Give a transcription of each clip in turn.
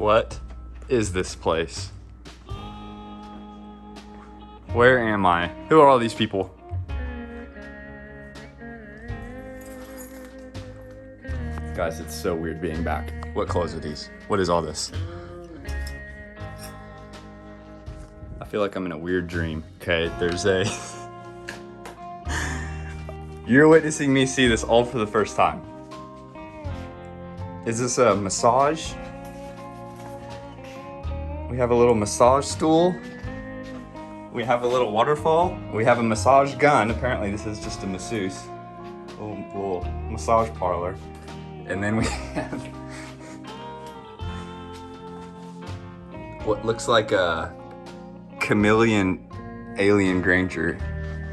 What is this place? Where am I? Who are all these people? Guys, it's so weird being back. What clothes are these? What is all this? I feel like I'm in a weird dream. Okay, there's a... You're witnessing me see this all for the first time. Is this a massage? We have a little massage stool. We have a little waterfall. We have a massage gun. Apparently this is just a masseuse. Little massage parlor. And then we have what looks like a chameleon alien Granger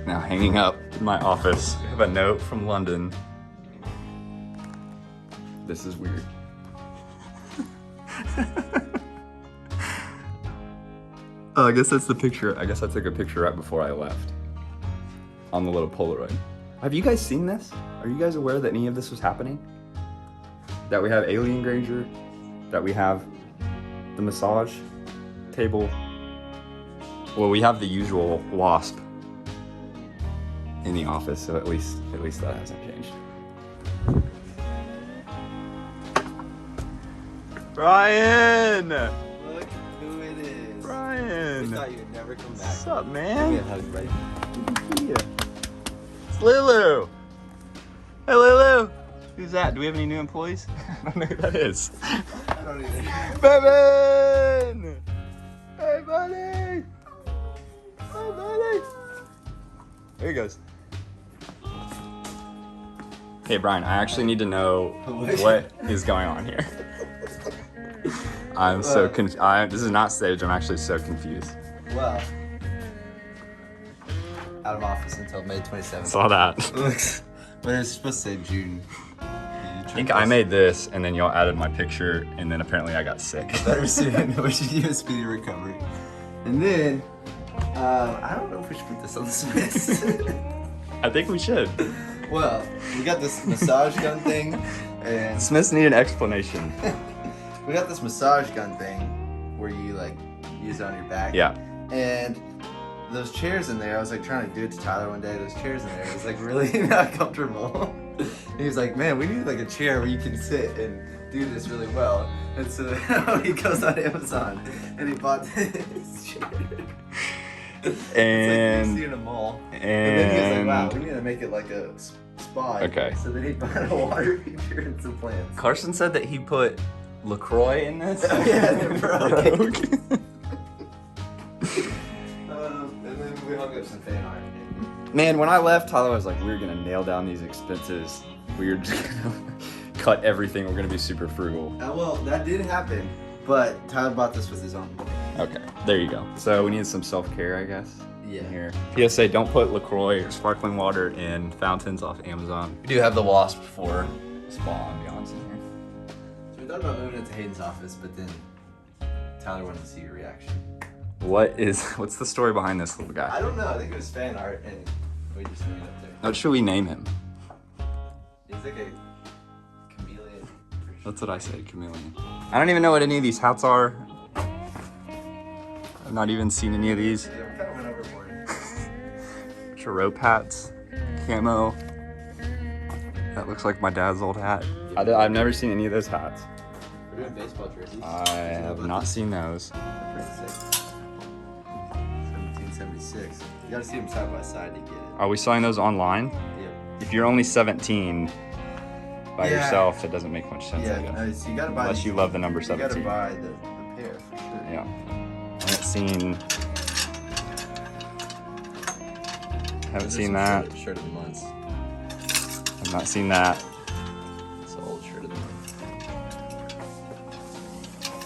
now hanging up in my office. We have a note from London. This is weird. Oh, I guess that's the picture. I guess I took a picture right before I left on the little Polaroid. Have you guys seen this? Are you guys aware that any of this was happening? That we have alien Granger, that we have the massage table. Well, we have the usual wasp in the office, so at least that hasn't changed. Brian! Look who it is. Brian! We thought you would never come back. What's up, man? Give me a hug, buddy. Yeah. It's Lulu! Hey, Lulu! Who's that? Do we have any new employees? I don't know who that is. I don't either. Bevan! Hey, buddy! Hey, buddy! There he goes. Hey, Brian, I actually need to know what is going on here. I'm so confused. This is not staged. I'm actually so confused. Well, out of office until May 27th. Saw that. But it's supposed to say June. I think I made this, and then y'all added my picture, and then apparently I got sick. Better soon. We should give a speedy recovery. And then, I don't know if we should put this on the Smiths. I think we should. Well, we got this massage gun thing, and Smiths need an explanation. we got this massage gun thing where you like use it on your back. Yeah. And those chairs in there, I was like trying to do it to Tyler one day. Those chairs in there, it was like really not comfortable. He was like, "Man, we need like a chair where you can sit and do this really well." And so he goes on Amazon and he bought this chair. It's like you see in a mall. And then he was like, "Wow, we need to make it like a spa." Okay. So then he bought a water heater and some plants. Carson said that he put LaCroix in this. Oh, yeah, they're broke. And then we hung up some fan art. Man, when I left, Tyler was like, "We're gonna nail down these expenses. We're just gonna cut everything. We're gonna be super frugal." Well, that did happen, but Tyler bought this with his own money. Okay, there you go. So we need some self-care, I guess. Yeah. Here. PSA: don't put LaCroix or sparkling water in fountains off Amazon. We do have the wasp for spa ambiance in here. So we thought about moving it to Hayden's office, but then Tyler wanted to see your reaction. What's the story behind this little guy? I don't know. I think it was fan art, and we just hung it up there. What should we name him? He's like a chameleon. That's what I said, chameleon. I don't even know what any of these hats are. I've not even seen any of these. Yeah, we kind of went overboard. Rope hats, camo. That looks like my dad's old hat. I've never seen any of those hats. We're doing baseball jerseys. I have not seen those. They're pretty sick. 1776. You gotta see them side by side to get it. Are we selling those online? Yeah. If you're only 17 by Yeah. yourself, it doesn't make much sense, I guess. Yeah, so you gotta buy Unless these- you love the number You 17. gotta buy the pair for sure. Yeah. Haven't seen that. Shirt of the month. I've not seen that. It's the old shirt of the month.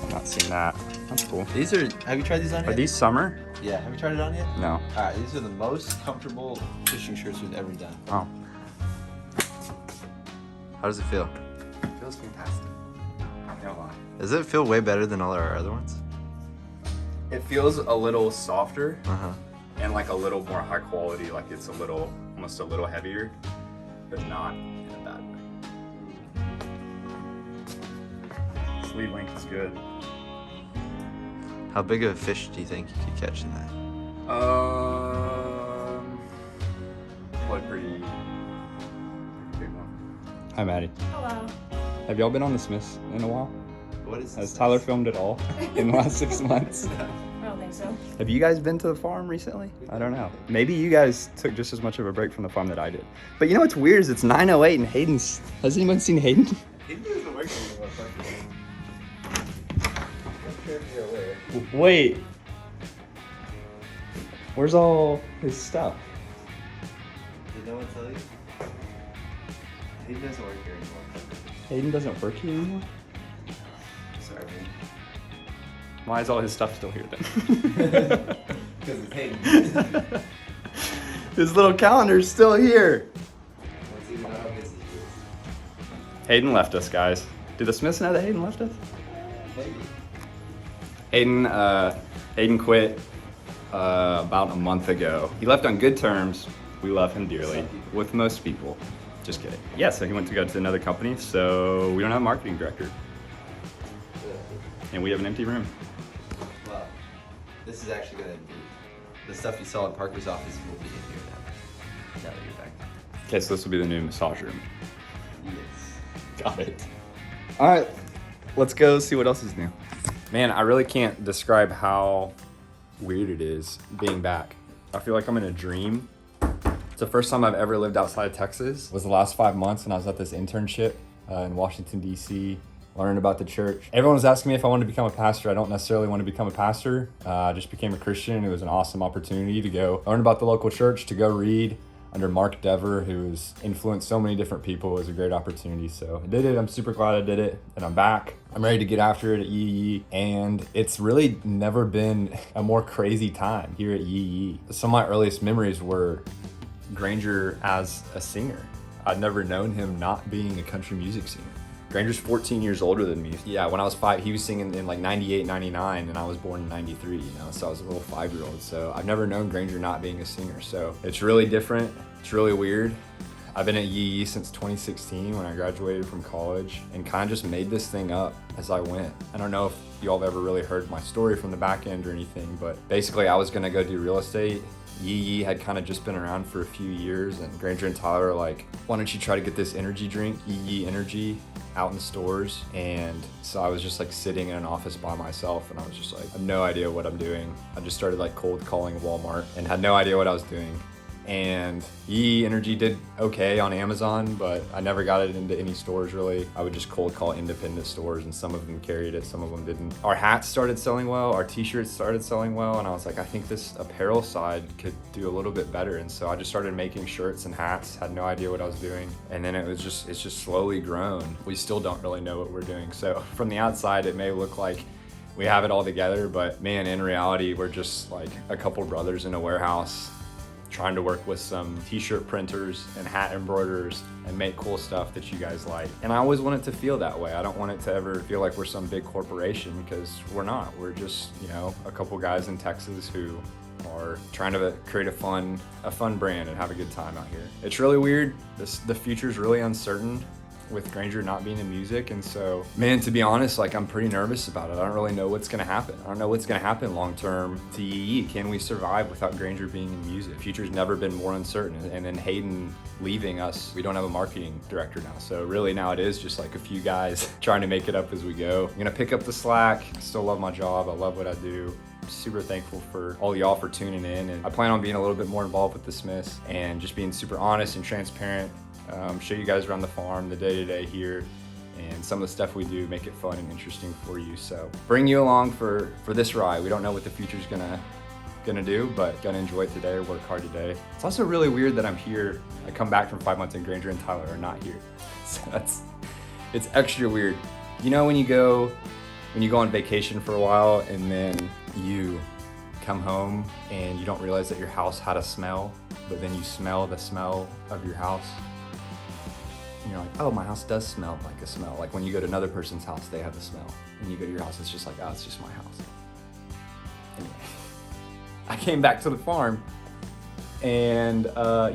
I've not seen that. That's cool. These are. Have you tried these on Are yet? these summer? Yeah. Have you tried it on yet? No. All right. These are the most comfortable fishing shirts we've ever done. Oh. How does it feel? It feels fantastic. Does it feel way better than all our other ones? It feels a little softer Uh-huh. and like a little more high quality, like it's almost a little heavier, but not in a bad way. Sleeve length is good. How big of a fish do you think you could catch in that? Probably pretty big one. Hi, Maddie. Hello. Have y'all been on the Smiths in a while? What is Has Tyler filmed at all in the last 6 months? I don't think so. Have you guys been to the farm recently? I don't know. Maybe you guys took just as much of a break from the farm that I did. But you know what's weird is it's 9:08 and Hayden's... Has anyone seen Hayden? He doesn't work anymore. Wait. Where's all his stuff? Did no one tell you? He doesn't work here anymore. Hayden doesn't work here anymore? Sorry, man. Why is all his stuff still here then? Because it's Hayden. His little calendar's still here. Let's see how busy he is. Hayden left us, guys. Do the Smiths know that Hayden left us? Maybe. Hayden quit about a month ago. He left on good terms. We love him dearly. With most people. Just kidding. Yeah, so he went to go to another company, so we don't have a marketing director. And we have an empty room. Well, this is actually going to be the stuff you saw in Parker's office will be in here now. Now that you're back. Okay, so this will be the new massage room. Yes. Got it. All right, let's go see what else is new. Man, I really can't describe how weird it is being back. I feel like I'm in a dream. It's the first time I've ever lived outside of Texas. It was the last 5 months, and I was at this internship in Washington, D.C., learning about the church. Everyone was asking me if I wanted to become a pastor. I don't necessarily want to become a pastor. I just became a Christian. It was an awesome opportunity to go learn about the local church, to go read under Mark Dever, who has influenced so many different people. It was a great opportunity. So I did it. I'm super glad I did it. And I'm back. I'm ready to get after it at Yee Yee. And it's really never been a more crazy time here at Yee Yee. Some of my earliest memories were Granger as a singer. I'd never known him not being a country music singer. Granger's 14 years older than me. Yeah, when I was 5, he was singing in like 98, 99, and I was born in 93, you know, so I was a little 5-year-old. So I've never known Granger not being a singer. So it's really different. It's really weird. I've been at Yee Yee since 2016 when I graduated from college and kind of just made this thing up as I went. I don't know if y'all have ever really heard my story from the back end or anything, but basically I was gonna go do real estate. Yee Yee had kind of just been around for a few years, and Granger and Tyler are like, why don't you try to get this energy drink, Yee Yee Energy, out in stores? And so I was just like sitting in an office by myself, and I was just like, I have no idea what I'm doing. I just started like cold calling Walmart and had no idea what I was doing. And Yee Yee Energy did okay on Amazon, but I never got it into any stores really. I would just cold call independent stores, and some of them carried it, some of them didn't. Our hats started selling well, our t-shirts started selling well, and I was like, I think this apparel side could do a little bit better. And so I just started making shirts and hats, had no idea what I was doing. And then it's just slowly grown. We still don't really know what we're doing. So from the outside, it may look like we have it all together, but man, in reality, we're just like a couple brothers in a warehouse trying to work with some t-shirt printers and hat embroiderers and make cool stuff that you guys like. And I always want it to feel that way. I don't want it to ever feel like we're some big corporation, because we're not. We're just, you know, a couple guys in Texas who are trying to create a fun brand and have a good time out here. It's really weird. The future's really uncertain with Granger not being in music, and so, man, to be honest, like, I'm pretty nervous about it. I don't really know what's gonna happen. I don't know what's gonna happen long term to Yee Yee. Can we survive without Granger being in music? The future's never been more uncertain, and then Hayden leaving us, we don't have a marketing director now, so really now it is just like a few guys trying to make it up as we go. I'm gonna pick up the slack. I still love my job. I love what I do. I'm super thankful for all y'all for tuning in, and I plan on being a little bit more involved with the Smiths and just being super honest and transparent. Show you guys around the farm, the day-to-day here, and some of the stuff we do, make it fun and interesting for you. So bring you along for this ride. We don't know what the future's gonna do, but gonna enjoy it today, work hard today. It's also really weird that I'm here. I come back from 5 months and Granger and Tyler are not here. So it's extra weird. You know, when you go on vacation for a while and then you come home and you don't realize that your house had a smell, but then you smell the smell of your house. And you're like, oh, my house does smell like a smell. Like when you go to another person's house, they have a smell. And you go to your house, it's just like, oh, it's just my house. Anyway, I came back to the farm, and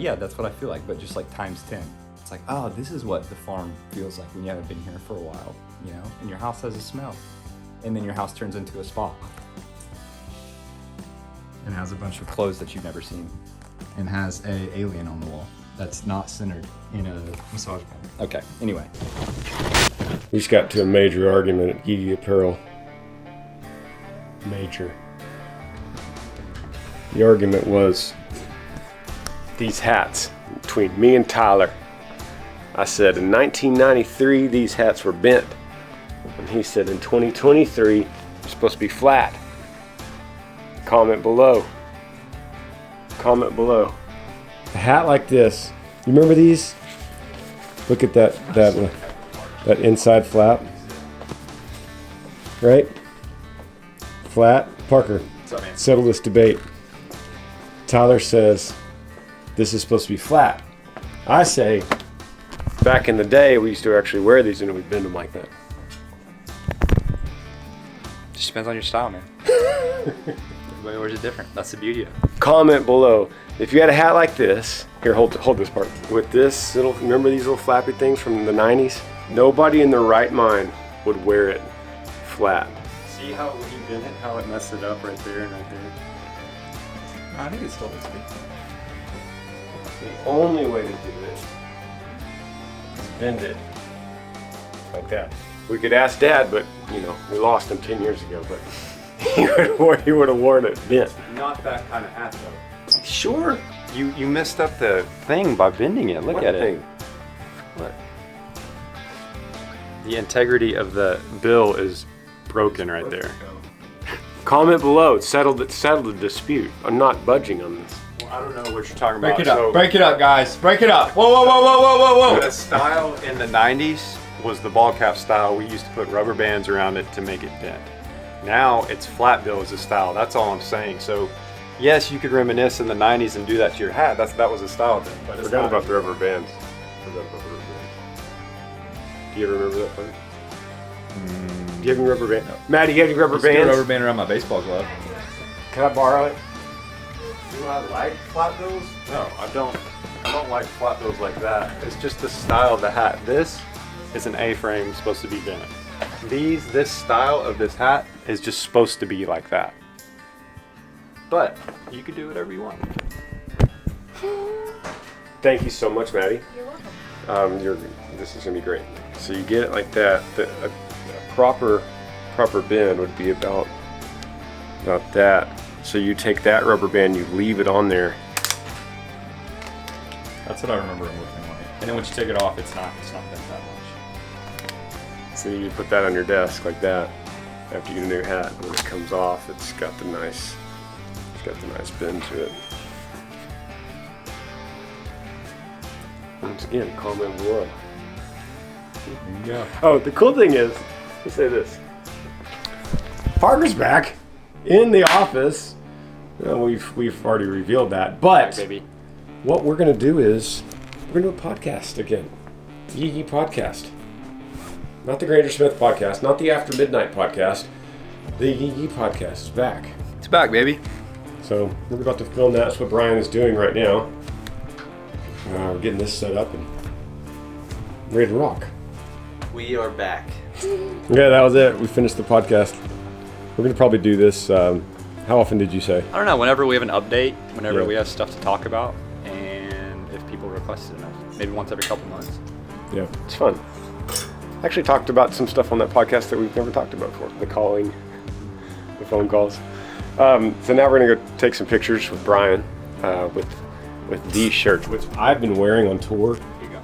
yeah, that's what I feel like, but just like times 10. It's like, oh, this is what the farm feels like when you haven't been here for a while, you know? And your house has a smell. And then your house turns into a spa. and has a bunch of clothes that you've never seen, and has a alien on the wall that's not centered in a massage ball. Okay, anyway. We just got to a major argument at Yee Yee apparel. Major. The argument was these hats between me and Tyler. I said in 1993 these hats were bent, and he said in 2023 they're supposed to be flat. Comment below. Comment below. A hat like this. You remember these? Look at that inside flap. Right? Flat. Parker, settle this debate. Tyler says this is supposed to be flat. I say back in the day we used to actually wear these and we'd bend them like that. Just depends on your style, man. Everybody wears it different. That's the beauty of it. Comment below if you had a hat like this. Here, hold this part. With this little, remember these little flappy things from the 90s? Nobody in their right mind would wear it flat. See how when you bend it, how it messed it up right there and right there? I think it still looks good. The only way to do it is bend it like that. We could ask Dad, but you know, we lost him 10 years ago, but he would have worn it bent. Not that kind of hat though. Sure. You messed up the thing by bending it. Look What at thing? it. What? The integrity of the bill is broken right there. Comment below. Settle the dispute. I'm not budging on this. Well, I don't know what you're talking about. Break it up. Break it up, guys. Break it up. Whoa, whoa, whoa, whoa, whoa, whoa, whoa. The style in the 90s was the ball cap style. We used to put rubber bands around it to make it bent. Now it's flat bill as a style. That's all I'm saying. So yes, you could reminisce in the 90s and do that to your hat. That was a style then. But I it's forgot not. about the rubber bands. Forgot about the rubber bands. Do you ever remember that part? Do you have any rubber bands? Maddie, you have any rubber Let's get a bands? rubber band around my baseball glove. Can I borrow it? Do I like flat bills? No, I don't like flat bills like that. It's just the style of the hat. This is an A-frame supposed to be bent. This style of this hat is just supposed to be like that. But you can do whatever you want. Thank you so much, Maddie. You're welcome. This is gonna be great. So you get it like that. A proper bend would be about that. So you take that rubber band, you leave it on there. That's what I remember it looking like. And then once you take it off, it's not bent that much. So you put that on your desk like that. After you get a new hat, when it comes off, it's got the nice bend to it. Once again, comment below. There you go. Oh, the cool thing is, let's say this. Parker's back in the office. Well, we've already revealed that, but Baby. what we're gonna do is we're gonna do a podcast again. Yee Yee podcast. Not the Granger Smith podcast, not the After Midnight podcast. The Yee Yee podcast is back. It's back, baby. So we're about to film that. That's what Brian is doing right now. We're getting this set up and ready to rock. We are back. Yeah, that was it. We finished the podcast. We're gonna probably do this. How often did you say? I don't know, whenever we have an update, whenever Yeah. we have stuff to talk about, and if people request it enough, maybe once every couple months. Yeah, it's fun. Actually talked about some stuff on that podcast that we've never talked about before. The calling, the phone calls. So now we're gonna go take some pictures with Brian with these shirts, which I've been wearing on tour. Here you go.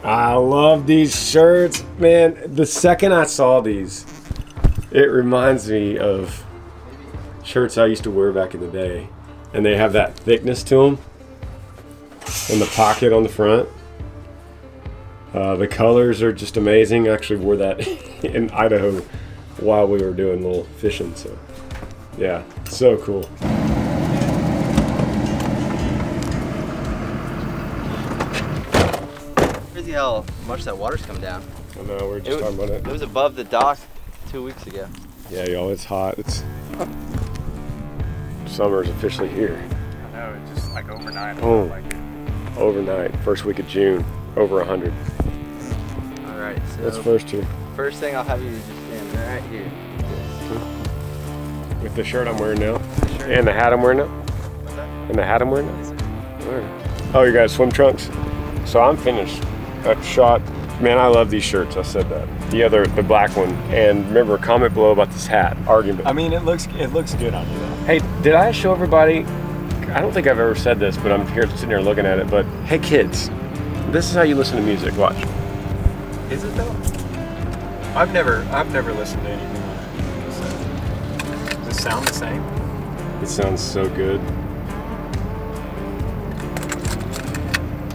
I love these shirts, man. The second I saw these, it reminds me of shirts I used to wear back in the day. And they have that thickness to them. And the pocket on the front. The colors are just amazing. I actually wore that in Idaho while we were doing a little fishing. So, yeah, so cool. Crazy how much that water's come down. I know, we were just talking about it. It was above the dock 2 weeks ago. Yeah, y'all, it's hot. Summer's officially here. I know, it's just like overnight. Oh. Overnight, first week of June, over 100. All right, so That's first here. first thing I'll have you just stand right here. With the shirt I'm wearing now? And the hat I'm wearing now? And the hat I'm wearing now? Where? Oh, you got swim trunks? So I'm finished. I've shot. Man, I love these shirts. I said that. The black one. And remember, comment below about this hat. Argument. I mean, it looks good on you though. Hey, did I show everybody? I don't think I've ever said this, but I'm here sitting here looking at it. But hey, kids, this is how you listen to music. Watch. Is it though? I've never listened to anything on it. Does it sound the same? It sounds so good.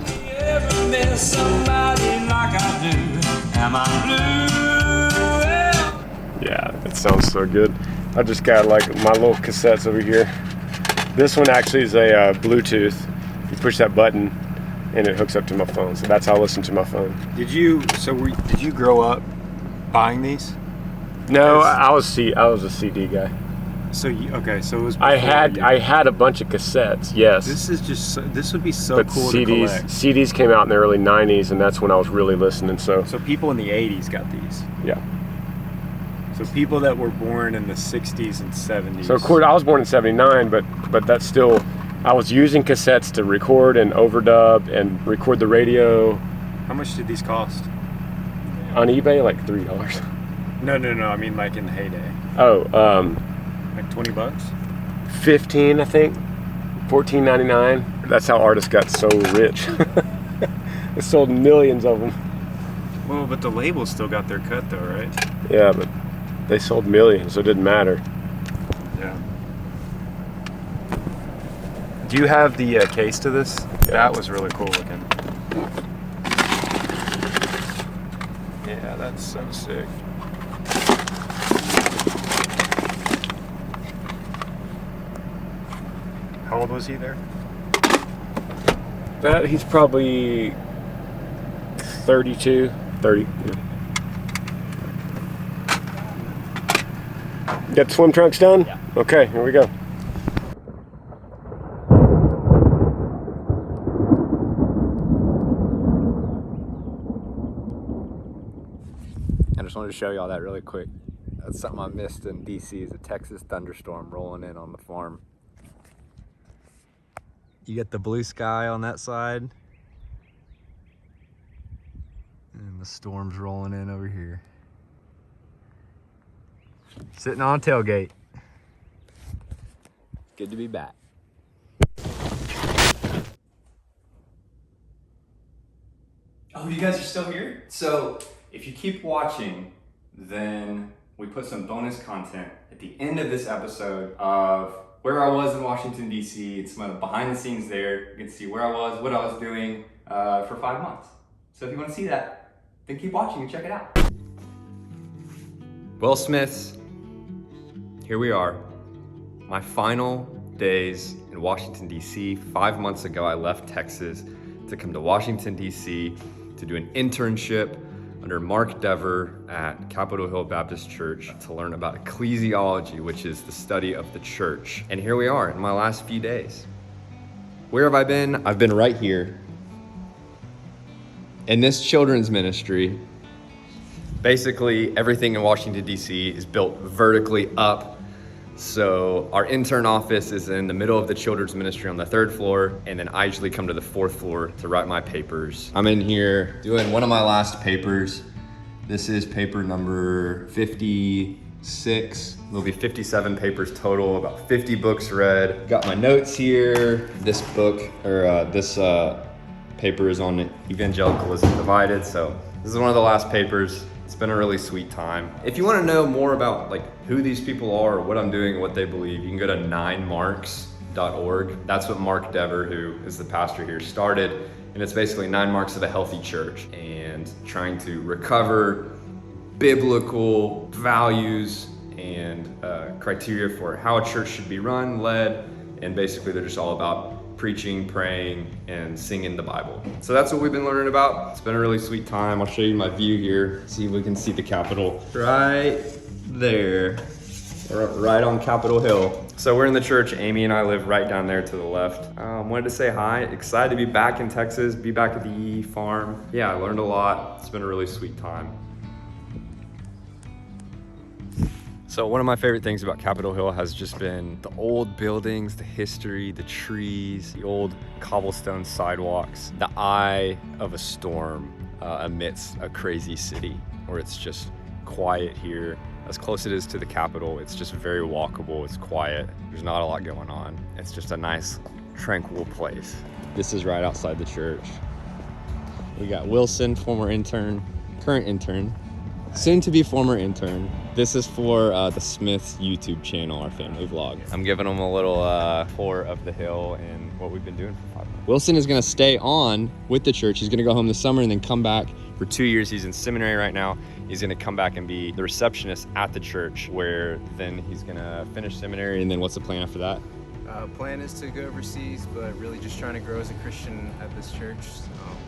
You ever met somebody like I do? Am I blue? Yeah, it sounds so good. I just got like my little cassettes over here. This one actually is a Bluetooth. You push that button and it hooks up to my phone. So that's how I listen to my phone. Did you grow up buying these? No, I was a CD guy. So so it was. I had a bunch of cassettes. Yes. This would be so but cool CDs, to collect. CDs came out in the early '90s, and that's when I was really listening. So people in the '80s got these. yeah. So people that were born in the '60s and '70s. So of course, I was born in '79, but that's still. I was using cassettes to record and overdub and record the radio. How much did these cost? On eBay, like $3. No. I mean, like in the heyday. Oh, Like $20. 15, I think. $14.99. That's how artists got so rich. They sold millions of them. Well, but the label still got their cut though, right? Yeah, but they sold millions, so it didn't matter. Yeah. Do you have the case to this? Yeah. That was really cool looking. Yeah, that's so sick. How old was he there? He's probably 32, 30. Yeah. Got the swim trunks done? Yeah. Okay, here we go. I just wanted to show you all that really quick. That's something I missed in DC is a Texas thunderstorm rolling in on the farm. You get the blue sky on that side. And the storm's rolling in over here. Sitting on a tailgate. Good to be back. Oh, you guys are still here? So, if you keep watching, then we put some bonus content at the end of this episode of where I was in Washington, D.C. It's some of the behind the scenes there. You can see where I was, what I was doing for 5 months. So if you want to see that, then keep watching and check it out. Well, Smiths, here we are. My final days in Washington, D.C. 5 months ago, I left Texas to come to Washington, D.C. to do an internship under Mark Dever at Capitol Hill Baptist Church to learn about ecclesiology, which is the study of the church. And here we are in my last few days. Where have I been? I've been right here in this children's ministry. Basically, everything in Washington, D.C. is built vertically up. So our intern office is in the middle of the children's ministry on the 3rd floor, and then I usually come to the 4th floor to write my papers. I'm in here doing one of my last papers. This is paper number 56. There'll be 57 papers total, about 50 books read. Got my notes here. This book, or this paper is on evangelicalism divided. So this is one of the last papers. It's been a really sweet time. If you want to know more about like who these people are, or what I'm doing and what they believe, you can go to 9marks.org. That's what Mark Dever, who is the pastor here, started. And it's basically 9 marks of a healthy church and trying to recover biblical values and criteria for how a church should be run, led, and basically they're just all about preaching, praying, and singing the Bible. So that's what we've been learning about. It's been a really sweet time. I'll show you my view here. See if we can see the Capitol right there. We're right on Capitol Hill. So we're in the church. Amy and I live right down there to the left. Wanted to say hi. Excited to be back in Texas, be back at the Yee Yee farm. Yeah, I learned a lot. It's been a really sweet time. So one of my favorite things about Capitol Hill has just been the old buildings, the history, the trees, the old cobblestone sidewalks, the eye of a storm amidst a crazy city where it's just quiet here. As close it is to the Capitol, it's just very walkable, it's quiet, there's not a lot going on. It's just a nice, tranquil place. This is right outside the church. We got Wilson, former intern, current intern, soon to be former intern. This is for the Smith's YouTube channel, our family vlog. I'm giving them a little tour of the hill and what we've been doing for 5 months. Wilson is gonna stay on with the church. He's gonna go home this summer and then come back for 2 years. He's in seminary right now. He's gonna come back and be the receptionist at the church, where then he's gonna finish seminary, and then what's the plan after that? Plan is to go overseas, but really just trying to grow as a Christian at this church.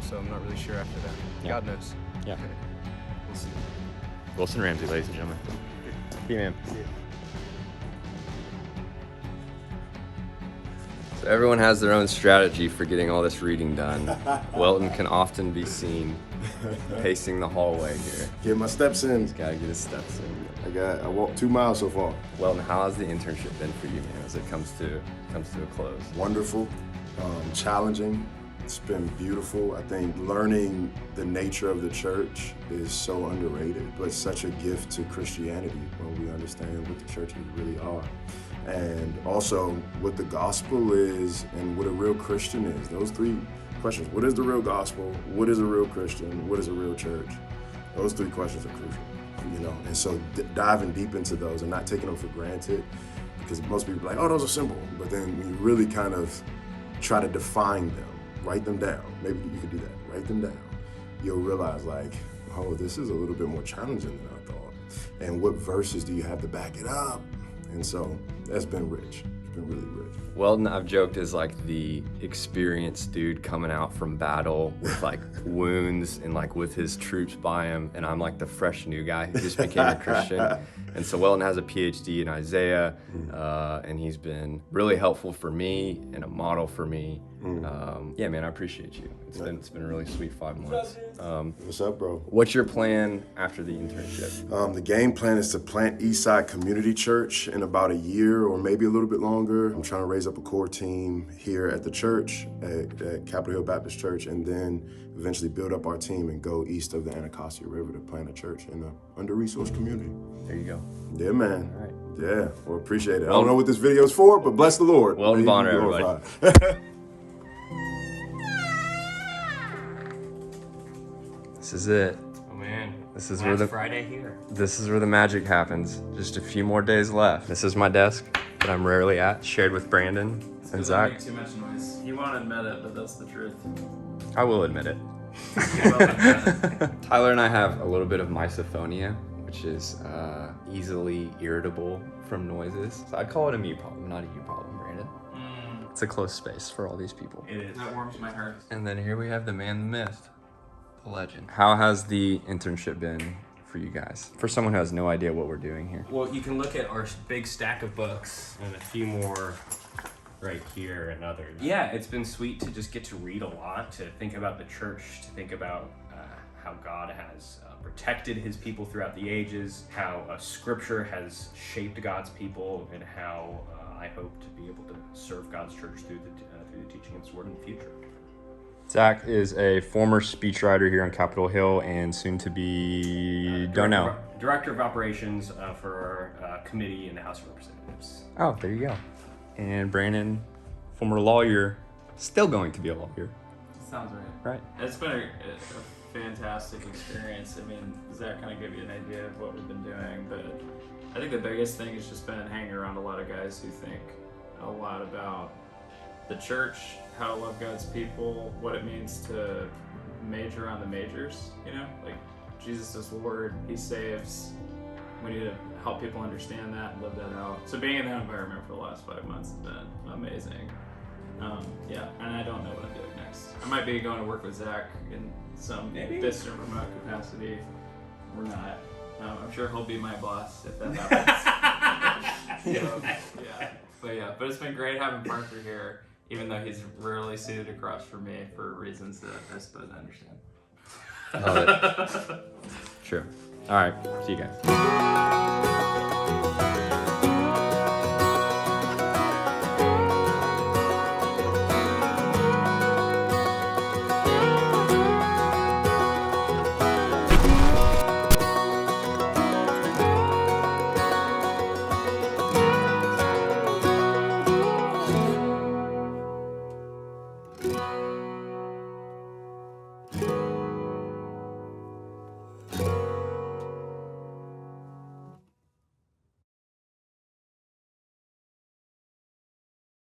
So I'm not really sure after that. Yeah. God knows. Yeah. We'll see. Wilson Ramsey, ladies and gentlemen. See you, man. So everyone has their own strategy for getting all this reading done. Welton can often be seen pacing the hallway here. Get my steps in. He's gotta get his steps in. I walked 2 miles so far. Welton, how has the internship been for you, man, as it comes to a close? Wonderful, challenging. It's been beautiful. I think learning the nature of the church is so underrated, but such a gift to Christianity when we understand what the churches really are. And also what the gospel is and what a real Christian is. Those 3 questions. What is the real gospel? What is a real Christian? What is a real church? Those 3 questions are crucial, you know? And so diving deep into those and not taking them for granted, because most people are like, oh, those are simple. But then when you really kind of try to define them, write them down. Maybe you could do that, write them down. You'll realize like, oh, this is a little bit more challenging than I thought. And what verses do you have to back it up? And so that's been rich. It's been really rich. Welton, I've joked, is like the experienced dude coming out from battle with like wounds and like with his troops by him, and I'm like the fresh new guy who just became a Christian. And so Welton has a PhD in Isaiah, and he's been really helpful for me and a model for me. Yeah, man, I appreciate you. It's been a really sweet 5 months. What's up, bro? What's your plan after the internship? The game plan is to plant Eastside Community Church in about a year or maybe a little bit longer. I'm trying to raise up a core team here at the church, at Capitol Hill Baptist Church, and then eventually build up our team and go east of the Anacostia River to plant a church in an under-resourced community. There you go. Yeah, man. All right. Yeah, well, appreciate it. I don't know what this video is for, but bless the Lord. Welton May He be Bonner, everybody. glorified. This is it. Oh man, This is last where the Friday here. This is where the magic happens. Just a few more days left. This is my desk that I'm rarely at, shared with Brandon and Zach. Make too much noise. You won't admit it, but that's the truth. I will admit it. Tyler and I have a little bit of misophonia, which is easily irritable from noises. So I'd call it a me problem, not a you problem, Brandon. It's a close space for all these people. It is. That warms my heart. And then here we have the man, the myth, the legend. How has the internship been for you guys? For someone who has no idea what we're doing here. Well, you can look at our big stack of books and a few more right here and others. Yeah, it's been sweet to just get to read a lot, to think about the church, to think about how God has protected his people throughout the ages, how scripture has shaped God's people, and how I hope to be able to serve God's church through the teaching of his word in the future. Zach is a former speechwriter here on Capitol Hill and soon to be, Director of Operations for our committee in the House of Representatives. Oh, there you go. And Brandon, former lawyer, still going to be a lawyer. Sounds right. Right. It's been a fantastic experience. I mean, Zach kind of gave you an idea of what we've been doing, but I think the biggest thing has just been hanging around a lot of guys who think a lot about the church, how to love God's people, what it means to major on the majors, you know? Like, Jesus is Lord, he saves. We need to help people understand that and live that out. So being in that environment for the last 5 months has been amazing. Yeah, and I don't know what I'm doing next. I might be going to work with Zach in some distant remote capacity. We're not. I'm sure he'll be my boss if that happens. But it's been great having Parker here, even though he's rarely seated across from me for reasons that I suppose I understand. Love it. True. All right. See you guys. you.